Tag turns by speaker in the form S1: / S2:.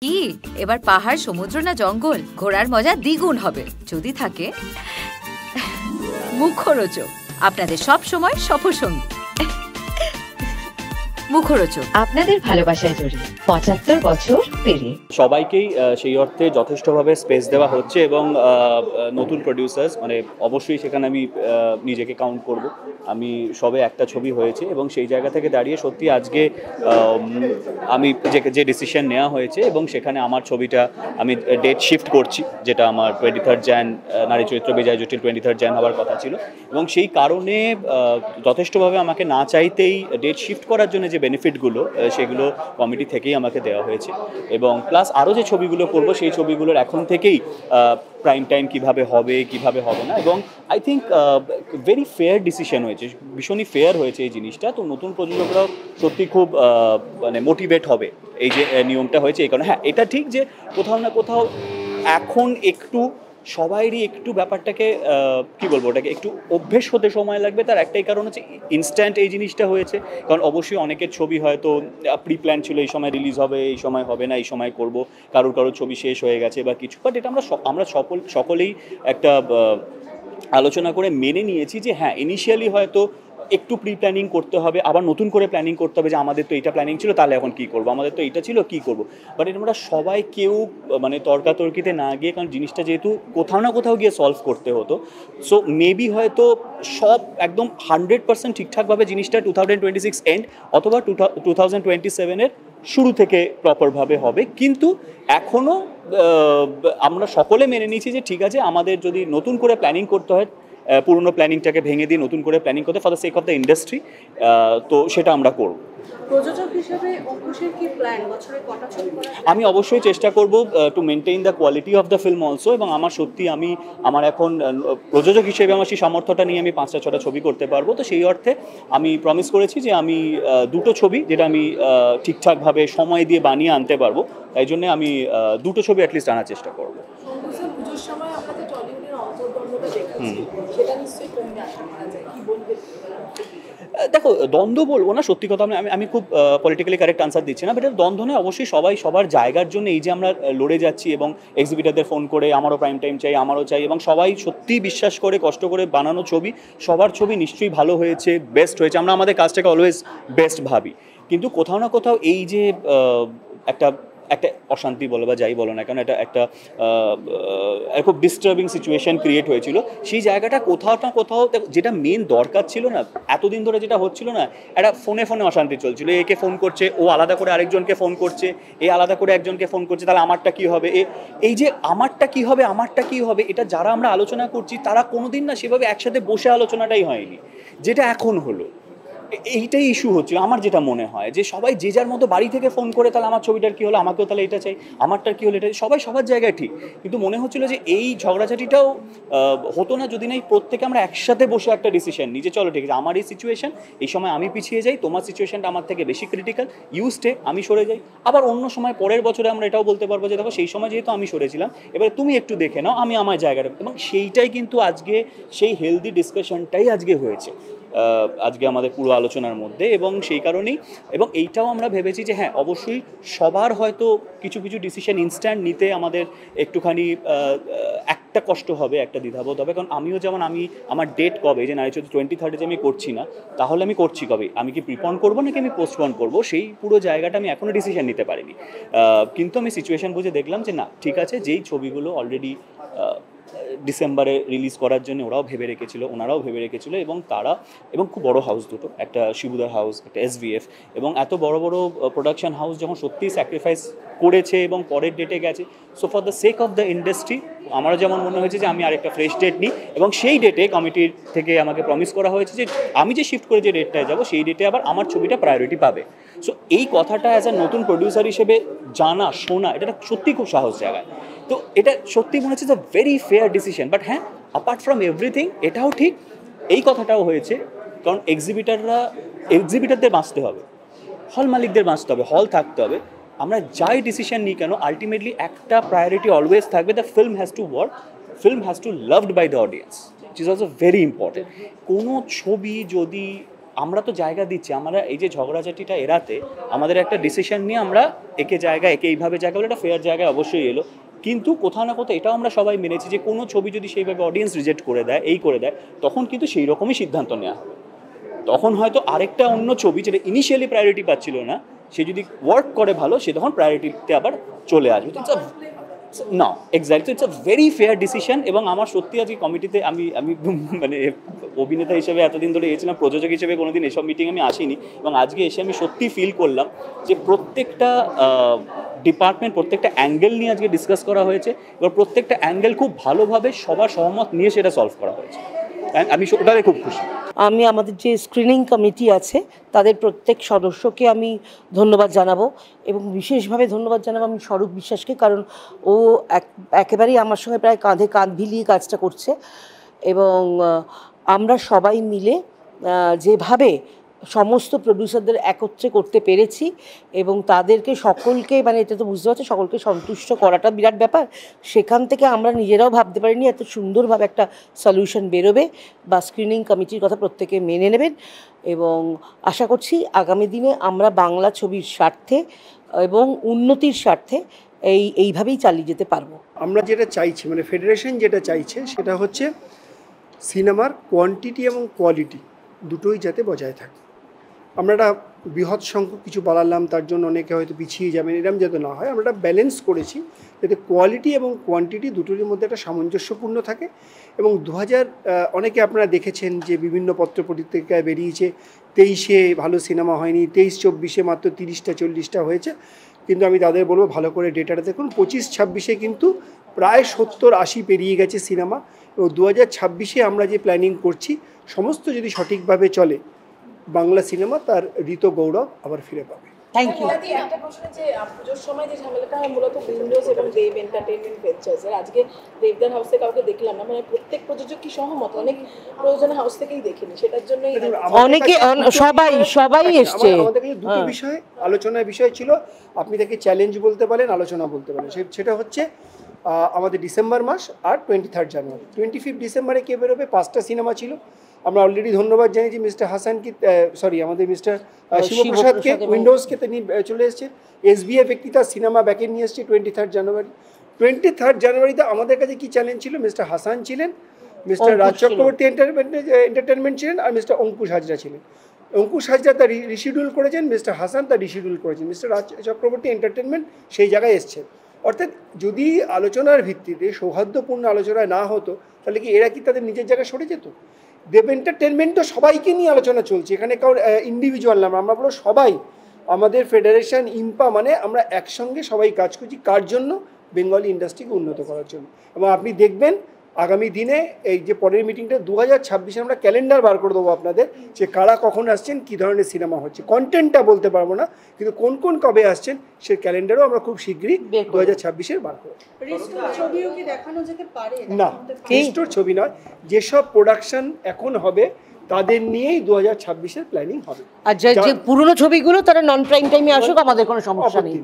S1: কি এবার পাহাড়, সমুদ্র না জঙ্গল, ঘোরার মজা দ্বিগুণ হবে যদি থাকে মুখরোচক, আপনাদের সব সময় সফরসঙ্গী। মুখরোচক, আপনাদের ভালোবাসায় জড়িয়ে ৭৫ বছর পেরিয়ে।
S2: সবাইকেই সেই অর্থে যথেষ্টভাবে স্পেস দেওয়া হচ্ছে এবং নতুন প্রডিউসার্স মানে অবশ্যই সেখানে আমি নিজেকে কাউন্ট করব। আমি সবে একটা ছবি হয়েছে এবং সেই জায়গা থেকে দাঁড়িয়ে সত্যি আজকে আমি যে ডিসিশন নেওয়া হয়েছে এবং সেখানে আমার ছবিটা আমি ডেট শিফট করছি, যেটা আমার 23 jan নারী চরিত্র বিজয় জটিল 23 jan হওয়ার কথা ছিল এবং সেই কারণে যথেষ্টভাবে আমাকে না চাইতেই ডেট শিফট করার জন্য যে বেনিফিটগুলো সেগুলো কমিটি থেকেই আমাকে দেওয়া হয়েছে এবং প্লাস আরও যে ছবিগুলো করব সেই ছবিগুলোর এখন থেকেই প্রাইম টাইম কীভাবে হবে না এবং I think very fair decision হয়েছে, ভীষণই ফেয়ার হয়েছে এই জিনিসটা। তো নতুন প্রযোজকরাও সত্যি খুব মানে মোটিভেট হবে এই যে নিয়মটা হয়েছে এই কারণে। হ্যাঁ, এটা ঠিক যে কোথাও না কোথাও এখন একটু সবাইরই একটু ব্যাপারটাকে কী বলবো, ওটাকে একটু অভ্যেস হতে সময় লাগবে। তার একটাই কারণ হচ্ছে ইনস্ট্যান্ট এই জিনিসটা হয়েছে, কারণ অবশ্যই অনেকের ছবি হয়তো প্রি প্ল্যান ছিল, এই সময় রিলিজ হবে, এই সময় হবে না, এই সময় করব, কারোর ছবি শেষ হয়ে গেছে বা কিছু। বাট এটা আমরা সকলেই একটা আলোচনা করে মেনে নিয়েছি যে হ্যাঁ, ইনিশিয়ালি হয়তো একটু প্রি প্ল্যানিং করতে হবে, আবার নতুন করে প্ল্যানিং করতে হবে যে আমাদের তো এটা প্ল্যানিং ছিল, তাহলে এখন কী করবো, আমাদের তো এটা ছিল কী করবো। বাট এটা আমরা সবাই কেউ মানে তর্কাতর্কিতে না গিয়ে, কারণ জিনিসটা যেহেতু কোথাও না কোথাও গিয়ে সলভ করতে হতো, সো মেবি হয়তো সব একদম 100% ঠিকঠাকভাবে জিনিসটা 2026 এন্ড অথবা 2027 শুরু থেকে প্রপারভাবে হবে। কিন্তু এখনও আমরা সকলে মেনে নিয়েছি যে ঠিক আছে, আমাদের যদি নতুন করে প্ল্যানিং করতে হয়, পুরনো প্ল্যানিংটাকে ভেঙে দিয়ে নতুন করে প্ল্যানিং করতে for the sake of the industry, তো সেটা আমরা করব।
S3: প্রযোজক হিসেবে অঙ্কুশের কি প্ল্যান, বছরে কটা ছবি করা?
S2: আমি অবশ্যই চেষ্টা করব to maintain the quality of the film also, এবং আমার সত্যি আমার এখন প্রযোজক হিসেবে আমার সেই সামর্থ্যটা নিয়ে আমি 5টা-6টা ছবি করতে পারবো। তো সেই অর্থে আমি প্রমিস করেছি যে আমি 2টো ছবি যেটা আমি ঠিকঠাকভাবে সময় দিয়ে বানিয়ে আনতে পারবো, তাই জন্য আমি 2টো ছবি অ্যাটলিস্ট আনার চেষ্টা করবো।
S3: পুজোর সময় আমরা যে টলিউডের অন্তর্দ্বন্দ্বটা দেখেছি, সেটা নিশ্চয়ই কমবে আশা করা যায়, কি বলবে?
S2: দেখো, দ্বন্দ্ব বলবো না, সত্যি কথা আমি খুব পলিটিক্যালি কারেক্ট আনসার দিচ্ছি না, বাট দ্বন্দ্ব নয়। অবশ্যই সবাই সবার জায়গার জন্য এই যে আমরা লড়ে যাচ্ছি এবং এক্সিবিটারদের ফোন করে আমারও প্রাইম টাইম চাই, আমারও চাই, এবং সবাই সত্যিই বিশ্বাস করে কষ্ট করে বানানো ছবি, সবার ছবি নিশ্চয়ই ভালো হয়েছে, বেস্ট হয়েছে, আমরা আমাদের কাজটাকে অলওয়েজ বেস্ট ভাবি। কিন্তু কোথাও না কোথাও এই যে একটা অশান্তি বলো বা যাই বলো না কেন, একটা খুব ডিস্টার্বিং সিচুয়েশন ক্রিয়েট হয়েছিল, সেই জায়গাটা কোথাও না কোথাও যেটা মেন দরকার ছিল না, এতদিন ধরে যেটা হচ্ছিল না, একটা ফোনে অশান্তি চলছিল, একে ফোন করছে, ও আলাদা করে আরেকজনকে ফোন করছে, এ আলাদা করে একজনকে ফোন করছে, তাহলে আমারটা কী হবে, এই যে আমারটা কী হবে, এটা যারা আমরা আলোচনা করছি তারা কোনোদিন না সেভাবে একসাথে বসে আলোচনাটাই হয়নি, যেটা এখন হলো। এইটাই ইস্যু হচ্ছিল আমার, যেটা মনে হয় যে সবাই যে যার মতো বাড়ি থেকে ফোন করে, তাহলে আমার ছবিটার কী হলো, আমাকেও তাহলে এটা চাই, আমারটার কী হলো, এটা সবাই সবার জায়গায় ঠিক, কিন্তু মনে হচ্ছিল যে এই ঝগড়াঝাটিটাও হতো না যদি না প্রত্যেকে আমরা একসাথে বসে একটা ডিসিশন নিই যে চলো ঠিক আছে, আমার এই সিচুয়েশন, এই সময় আমি পিছিয়ে যাই, তোমার সিচুয়েশনটা আমার থেকে বেশি ক্রিটিক্যাল, ইউ স্টে, আমি সরে যাই। আবার অন্য সময় পরের বছরে আমরা এটাও বলতে পারবো যে দেখো, সেই সময় যেহেতু আমি সরেছিলাম, এবার তুমি একটু দেখে নাও, আমি আমার জায়গাটা, এবং সেইটাই কিন্তু আজকে সেই হেলদি ডিসকাশনটাই আজকে হয়েছে আজকে আমাদের পুরো আলোচনার মধ্যে, এবং সেই কারণেই, এবং এইটাও আমরা ভেবেছি যে হ্যাঁ, অবশ্যই সবার হয়তো কিছু ডিসিশন ইনস্ট্যান্ট নিতে আমাদের একটুখানি একটা কষ্ট হবে, একটা দ্বিধাবোধ হবে, কারণ আমিও যেমন আমার ডেট কবে, যে নারী চরিত্র 23 যে আমি করছি না, তাহলে আমি করছি কবে, আমি কি প্রিপন করবো নাকি আমি পোস্টপন করবো, সেই পুরো জায়গাটা আমি এখনও ডিসিশন নিতে পারিনি। কিন্তু আমি সিচুয়েশন বুঝে দেখলাম যে না, ঠিক আছে, যেই ছবিগুলো অলরেডি ডিসেম্বরে রিলিজ করার জন্য ওনারাও ভেবে রেখেছিল, এবং খুব বড় হাউস দুটো, একটা শিবুদার হাউস, একটা SVF, এবং এত বড় প্রোডাকশন হাউস যখন সত্যিই স্যাক্রিফাইস করেছে এবং পরের ডেটে গেছে, so for the sake of the industry আমারও যেমন মনে হয়েছে যে আমি আরেকটা ফ্রেশ ডেট নিই, এবং সেই ডেটে কমিটির থেকে আমাকে প্রমিস করা হয়েছে যে আমি যে শিফট করে যে ডেটটায় যাবো, সেই ডেটে আবার আমার ছবিটা প্রায়োরিটি পাবে। সো এই কথাটা অ্যাজ আ নতুন প্রডিউসার হিসেবে জানা শোনা, এটা সত্যিই খুব সাহস জায়গায়। তো এটা সত্যি মনে হচ্ছে the very fair decision. But হ্যাঁ, অ্যাপার্ট ফ্রম এভরিথিং এটাও ঠিক, এই কথাটাও হয়েছে, কারণ এক্সিবিটারদের বাঁচতে হবে, হল মালিকদের বাঁচতে হবে, হল থাকতে হবে, আমরা যাই ডিসিশন নিই কেন আলটিমেটলি একটা প্রায়োরিটি অলওয়েজ থাকবে, the film has to work, film has to loved by the audience, it is also very important. কোনো ছবি যদি আমরা তো জায়গা দিচ্ছি, আমরা এই যে ঝগড়াঝাটিটা এড়াতে আমাদের একটা ডিসিশন নিয়ে আমরা একে জায়গা একে এইভাবে জায়গা বলে একটা ফেয়ার জায়গায় অবশ্যই এলো। কিন্তু কোথাও না কোথাও এটাও আমরা সবাই মেনেছি যে কোনো ছবি যদি সেইভাবে অডিয়েন্স রিজেক্ট করে দেয়, এই করে দেয়, তখন কিন্তু সেই রকমই সিদ্ধান্ত নেওয়া হবে। তখন হয়তো আরেকটা অন্য ছবি যেটা ইনিশিয়ালি প্রায়োরিটি পাচ্ছিল না, সে যদি ওয়ার্ক করে ভালো, সে তখন প্রায়োরিটিতে আবার চলে আসবে। না exactly, it's a very fair decision. এবং আমার সত্যি আজকে কমিটিতে আমি মানে অভিনেতা হিসেবে এতদিন ধরে এসেছিলাম, প্রযোজক হিসেবে কোনোদিন এসব মিটিং আমি আসিনি, এবং আজকে এসে আমি সত্যি ফিল করলাম যে প্রত্যেকটা ডিপার্টমেন্ট, প্রত্যেকটা অ্যাঙ্গেল নিয়ে আজকে ডিসকাস করা হয়েছে, এবার প্রত্যেকটা অ্যাঙ্গেল খুব ভালোভাবে সবার সহমত নিয়ে সেটা সলভ করা হয়েছে। আমি ওটাতে খুব খুশি।
S4: আমি আমাদের যে স্ক্রিনিং কমিটি আছে তাদের প্রত্যেক সদস্যকে আমি ধন্যবাদ জানাবো, এবং বিশেষভাবে ধন্যবাদ জানাবো আমি স্বরূপ বিশ্বাসকে, কারণ ও একেবারেই আমার সঙ্গে প্রায় কাঁধে কাঁধ মিলিয়ে কাজটা করছে। এবং আমরা সবাই মিলে যেভাবে সমস্ত প্রডিউসারদের একত্রে করতে পেরেছি এবং তাদেরকে সকলকে, মানে এটা তো বুঝতে পারছো, সকলকে সন্তুষ্ট করাটা বিরাট ব্যাপার। সেখান থেকে আমরা নিজেরাও ভাবতে পারিনি এত সুন্দরভাবে একটা সলিউশন বেরোবে, বা স্ক্রিনিং কমিটির কথা প্রত্যেকে মেনে নেবেন। এবং আশা করছি আগামী দিনে আমরা বাংলা ছবির স্বার্থে এবং উন্নতির স্বার্থে এইভাবেই চালিয়ে যেতে পারবো।
S5: আমরা যেটা চাইছি, মানে ফেডারেশন যেটা চাইছে, সেটা হচ্ছে সিনেমার কোয়ান্টিটি এবং কোয়ালিটি দুটোই যাতে বজায় থাকে। আমরা একটা বৃহৎ সংখ্যক কিছু বাড়ালাম, তার জন্য অনেকে হয়তো পিছিয়ে যাবেন, এরকম যাতে না হয়। আমরা একটা ব্যালেন্স করেছি যাতে কোয়ালিটি এবং কোয়ান্টিটি দুটোর মধ্যে একটা সামঞ্জস্যপূর্ণ থাকে। এবং অনেকে আপনারা দেখেছেন যে বিভিন্ন পত্রপত্রিকায় বেরিয়েছে 23-এ ভালো সিনেমা হয়নি, 23-24-এ মাত্র 30টা 40টা হয়েছে। কিন্তু আমি তাদের বলবো ভালো করে ডেটাটা দেখুন, 25-26-এ কিন্তু প্রায় 70-80 পেরিয়ে গেছে সিনেমা। এবং 2026-এ আমরা যে প্ল্যানিং করছি, সমস্ত যদি সঠিকভাবে চলে, বাংলা সিনেমা তার ঋত গৌরব আবার ফিরে পাবে।
S4: Thank you.
S3: একটা প্রশ্ন, যে পুজোর সময় যে ঝামেলাটা হয় মূলত উইন্ডোজ এবং দেব এন্টারটেইনমেন্ট ভেঞ্চার্সের, আজকে দেবদার হাউসে কাউকে দেখলাম না, মানে প্রত্যেক প্রযোজক কি সহমত? অনেক প্রযোজনা হাউস থেকেই দেখিনি, সেটার জন্যই
S4: অনেকে সবাই এসছে।
S5: আমাদের কাছে দুটো বিষয় আলোচনার বিষয় ছিল, আপনি তাকে চ্যালেঞ্জ বলতে পারেন, আলোচনা বলতে পারেন। সেটা হচ্ছে আমাদের ডিসেম্বর মাস আর 23 জানুয়ারি। 25 ডিসেম্বরে কে বেরোবে? 5টা সিনেমা ছিল। আমরা অলরেডি ধন্যবাদ জানিয়েছি মিস্টার হাসানকে, আমাদের মিস্টার শিবপ্রসাদকে, উইন্ডোজকে, তিনি চলে এসেছেন। SBF একটি তার সিনেমা ব্যাকে নিয়ে এসছে 23 জানুয়ারি। 23 জানুয়ারিতে আমাদের কাছে কি চ্যালেঞ্জ ছিল? মিস্টার হাসান ছিলেন, মিস্টার রাজ চক্রবর্তী এন্টারটেনমেন্ট ছিলেন, আর মিস্টার অঙ্কুশ হাজরা ছিলেন। অঙ্কুশ হাজরা তার রিশিডিউল করেছেন, মিস্টার হাসান তার রিশিডিউল করেছেন, মিস্টার রাজ চক্রবর্তী এন্টারটেনমেন্ট সেই জায়গায় এসছেন। অর্থাৎ যদি আলোচনার ভিত্তিতে সৌহার্দ্যপূর্ণ আলোচনা না হতো, তাহলে কি এরা কি তাদের নিজের জায়গায় সরে যেত? দেব এন্টারটেনমেন্ট তো সবাইকে নিয়ে আলোচনা চলছে, এখানে কারণ ইন্ডিভিজুয়াল নাম, আমরা বলো সবাই আমাদের ফেডারেশন ইম্পা, মানে আমরা একসঙ্গে সবাই কাজ করছি কার জন্য? বেঙ্গলি ইন্ডাস্ট্রিকে উন্নত করার জন্য। এবং আপনি দেখবেন আগামী দিনে এই যে পরের মিটিংটা 2026-এ আমরা ক্যালেন্ডার বার করে দেবো আপনাদের, যে কারা কখন আসছেন, কী ধরনের সিনেমা হচ্ছে। কন্টেন্টটা বলতে পারবো না, কিন্তু কোন কোন কবে আসছেন সে ক্যালেন্ডারও আমরা খুব শীঘ্রই 2026-এর বার করবো। না, রিস্টোর ছবি নয়, যেসব প্রোডাকশন এখন হবে তাদের নিয়েই 2026-এর প্ল্যানিং হবে।
S4: আর যে পুরনো ছবিগুলো তারা নন প্রাইম টাইমে আসুক, আমাদের কোনো সমস্যা নেই।